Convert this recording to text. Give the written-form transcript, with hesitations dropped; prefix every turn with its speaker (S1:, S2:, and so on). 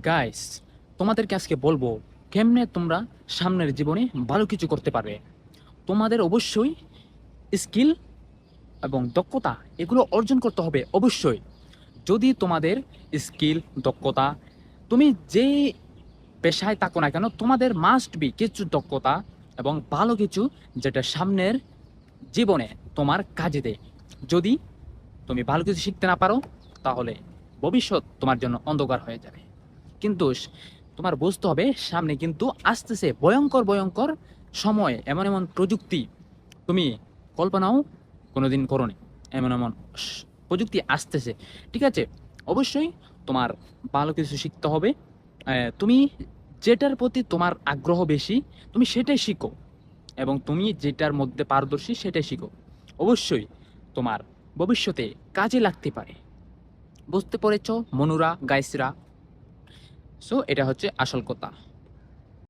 S1: Guys, তোমাদেরকে আজকে বলবো কেমনে তোমরা সামনের জীবনে ভালো কিছু করতে পারবে। তোমাদের অবশ্যই স্কিল এবং দক্ষতা এগুলো অর্জন করতে হবে অবশ্যই। যদি তোমাদের স্কিল, দক্ষতা, তুমি যে পেশায় থাকো না কেন, তোমাদের মাস্ট বি কিছু দক্ষতা এবং ভালো কিছু, যেটা সামনের জীবনে তোমার কাজে দেয়। যদি তুমি ভালো কিছু শিখতে না পারো, তাহলে ভবিষ্যৎ তোমার জন্য অন্ধকার হয়ে যাবে। কিন্তু তোমার বুঝতে হবে সামনে কিন্তু আসতেছে ভয়ঙ্কর ভয়ঙ্কর সময়, এমন এমন প্রযুক্তি তুমি কল্পনাও কোনোদিন করোনি। এমন এমন প্রযুক্তি আসতেছে, ঠিক আছে? অবশ্যই তোমার ভালো কিছু শিখতে হবে। তুমি যেটার প্রতি তোমার আগ্রহ বেশি, তুমি সেটাই শিখো, এবং তুমি যেটার মধ্যে পারদর্শী সেটাই শিখো। অবশ্যই তোমার ভবিষ্যতে কাজে লাগতে পারে। বুঝতে পেরেছ মনুরা, গাইসরা? সো এটা হচ্ছে আসল কথা।